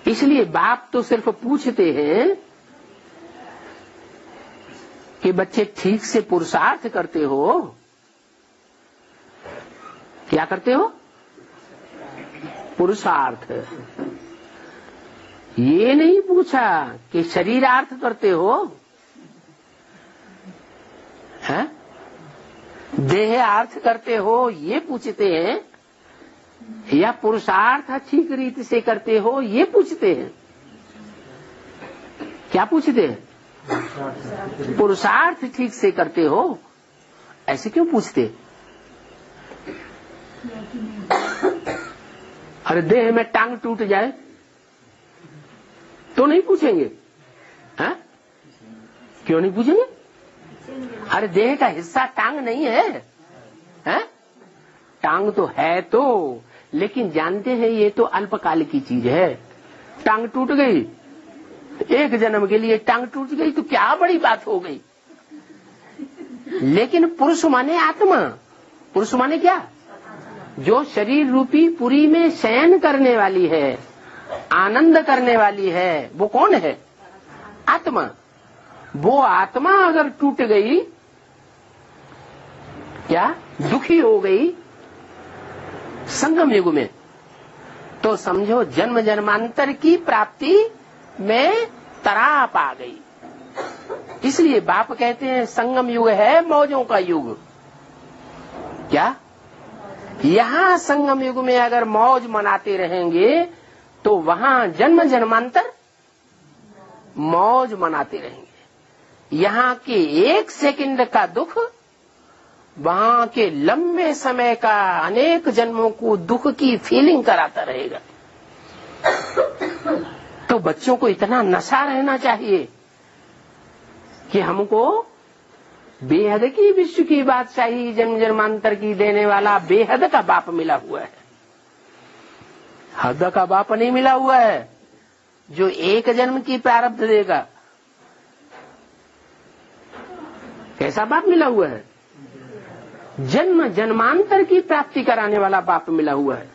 इसलिए बाप तो सिर्फ पूछते हैं कि बच्चे ठीक से पुरुषार्थ करते हो? क्या करते हो? पुरुषार्थ। ये नहीं पूछा कि शरीरार्थ करते हो, हैं? देह अर्थ करते हो, ये पूछते हैं, या पुरुषार्थ अच्छी रीति से करते हो, ये पूछते हैं। क्या पूछते हैं? पुरुषार्थ ठीक से करते हो, ऐसे क्यों पूछते? अरे देह में टांग टूट जाए तो नहीं पूछेंगे, हैं? क्यों नहीं पूछेंगे? अरे देह का हिस्सा टांग नहीं है, हैं? टांग तो है तो, लेकिन जानते हैं ये तो अल्पकाल की चीज है। टांग टूट गई, एक जन्म के लिए टांग टूट गई तो क्या बड़ी बात हो गई। लेकिन पुरुष माने आत्मा। पुरुष माने क्या? जो शरीर रूपी पुरी में शयन करने वाली है, आनंद करने वाली है, वो कौन है? आत्मा। वो आत्मा अगर टूट गई, क्या दुखी हो गई संगम युग में, तो समझो जन्म जन्मांतर की प्राप्ति में तराप आ गई। इसलिए बाप कहते हैं संगम युग है मौजों का युग। क्या यहां संगम युग में अगर मौज मनाते रहेंगे तो वहां जन्म जन्मांतर मौज मनाते रहेंगे। यहाँ के एक सेकंड का दुख वहां के लंबे समय का अनेक जन्मों को दुख की फीलिंग कराता रहेगा। तो बच्चों को इतना नशा रहना चाहिए कि हमको बेहद की विश्व की बादशाही जन्म जन्मांतर की देने वाला बेहद का बाप मिला हुआ है। हद का बाप नहीं मिला हुआ है जो एक जन्म की प्रारब्ध देगा। कैसा बाप मिला हुआ है? जन्म जन्मांतर की प्राप्ति कराने वाला बाप मिला हुआ है।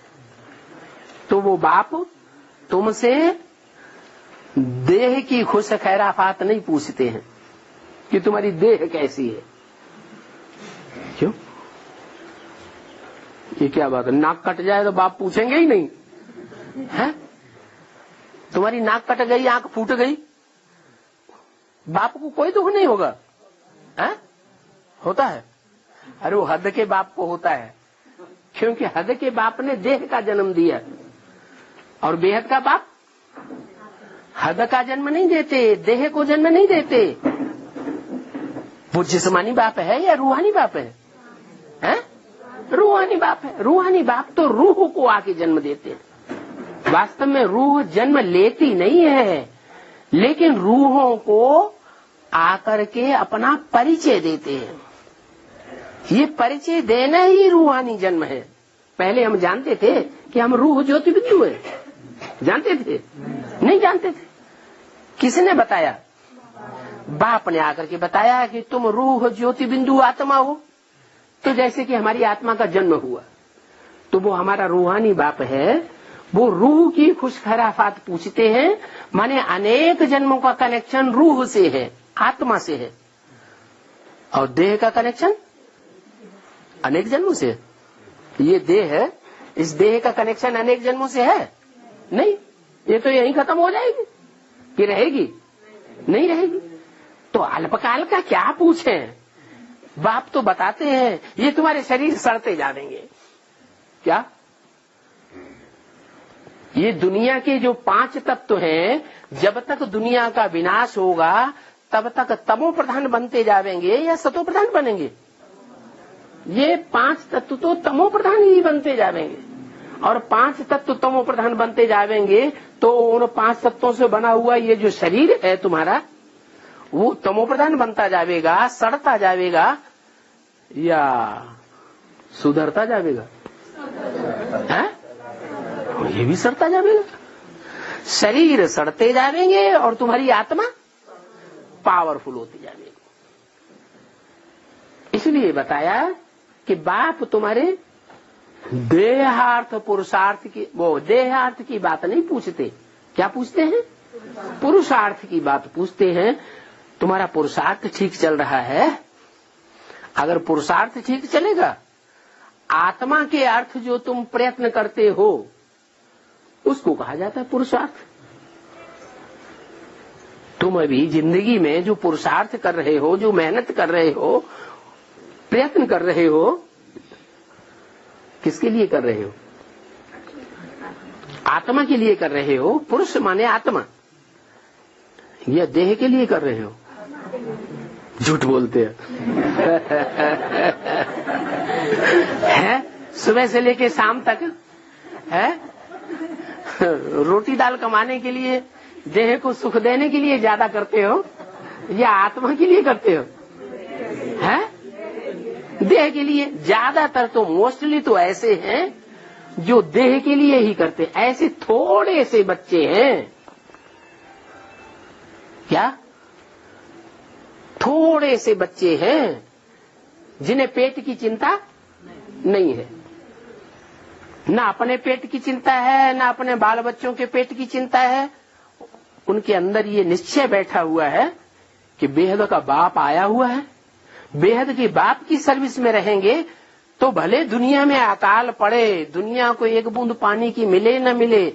तो वो बाप तुमसे देह की खुश खैराफात नहीं पूछते हैं कि तुम्हारी देह कैसी है। क्यों? ये क्या बात है? नाक कट जाए तो बाप पूछेंगे ही नहीं, है? तुम्हारी नाक कट गई, आंख फूट गई, बाप को कोई दुख नहीं होगा, है? होता है? अरे वो हद के बाप को होता है, क्योंकि हद के बाप ने देह का जन्म दिया और बेहद का बाप हद का जन्म नहीं देते, देह को जन्म नहीं देते। वो जिस्मानी बाप है या रूहानी बाप है? हैं? रूहानी बाप है। रूहानी बाप तो रूह को आके जन्म देते हैं। वास्तव में रूह जन्म लेती नहीं है, लेकिन रूहों को आकर के अपना परिचय देते हैं। ये परिचय देना ही रूहानी जन्म है। पहले हम जानते थे कि हम रूह ज्योति बिंदु है, जानते थे? नहीं जानते थे। किसने बताया? बाप ने आकर के बताया कि तुम रूह ज्योति बिंदु आत्मा हो। तो जैसे कि हमारी आत्मा का जन्म हुआ, तो वो हमारा रूहानी बाप है, वो रूह की खुशखराफात पूछते हैं। माने अनेक जन्मों का कनेक्शन रूह से है, आत्मा से है, और देह का कनेक्शन अनेक जन्मों से। ये देह है, इस देह का कनेक्शन अनेक जन्मों से है नहीं। ये तो यहीं खत्म हो जाएगी कि रहेगी? नहीं रहेगी। तो अल्पकाल का क्या पूछें? बाप तो बताते हैं ये तुम्हारे शरीर सड़ते जाएंगे। क्या? ये दुनिया के जो 5 तत्व हैं, जब तक दुनिया का विनाश होगा तब तक तमो प्रधान बनते जाएंगे या सतो प्रधान बनेंगे? ये 5 तत्व तो तमो प्रधान ही बनते जाएंगे, और 5 तत्व तमो प्रधान बनते जाएंगे तो उन 5 तत्वों से बना हुआ ये जो शरीर है तुम्हारा, वो तमो प्रधान बनता जाएगा, सड़ता जाएगा या सुधरता जाएगा? है? ये भी सड़ता जाएगा। शरीर सड़ते जाएंगे और तुम्हारी आत्मा पावरफुल होती जाएगी। इसलिए बताया कि बाप तुम्हारे देहार्थ पुरुषार्थ की, वो देहार्थ की बात नहीं पूछते। क्या पूछते हैं? पुरुषार्थ की बात पूछते हैं। तुम्हारा पुरुषार्थ ठीक चल रहा है? अगर पुरुषार्थ ठीक चलेगा, आत्मा के अर्थ जो तुम प्रयत्न करते हो उसको कहा जाता है पुरुषार्थ। तुम अभी जिंदगी में जो पुरुषार्थ कर रहे हो, जो मेहनत कर रहे हो, प्रयत्न कर रहे हो, किसके लिए कर रहे हो? आत्मा के लिए कर रहे हो। पुरुष माने आत्मा, या देह के लिए कर रहे हो? झूठ बोलते हैं। सुबह से लेके शाम तक है रोटी दाल कमाने के लिए, देह को सुख देने के लिए ज्यादा करते हो या आत्मा के लिए करते हो? हैं? देह के लिए। ज्यादातर तो मोस्टली तो ऐसे हैं जो देह के लिए ही करते हैं। ऐसे थोड़े से बच्चे हैं, क्या थोड़े से बच्चे हैं जिन्हें पेट की चिंता नहीं है। ना अपने पेट की चिंता है, ना अपने बाल बच्चों के पेट की चिंता है। उनके अंदर ये निश्चय बैठा हुआ है कि बेहद का बाप आया हुआ है, बेहद के बाप की सर्विस में रहेंगे तो भले दुनिया में अकाल पड़े, दुनिया को एक बूंद पानी की मिले न मिले,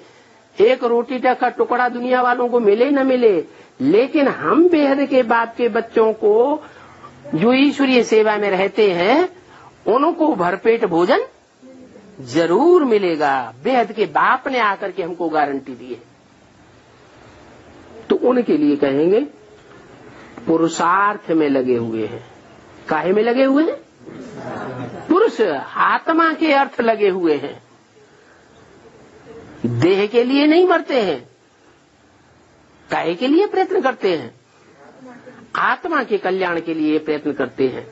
एक रोटी का टुकड़ा दुनिया वालों को मिले न मिले, लेकिन हम बेहद के बाप के बच्चों को जो ईश्वरीय सेवा में रहते हैं उनको भरपेट भोजन जरूर मिलेगा। बेहद के बाप ने आकर के हमको गारंटी दी है। तो उनके लिए कहेंगे पुरुषार्थ में लगे हुए हैं। काहे में लगे हुए हैं? पुरुष आत्मा के अर्थ लगे हुए हैं। देह के लिए नहीं मरते हैं। काहे के लिए प्रयत्न करते हैं? आत्मा के कल्याण के लिए प्रयत्न करते हैं।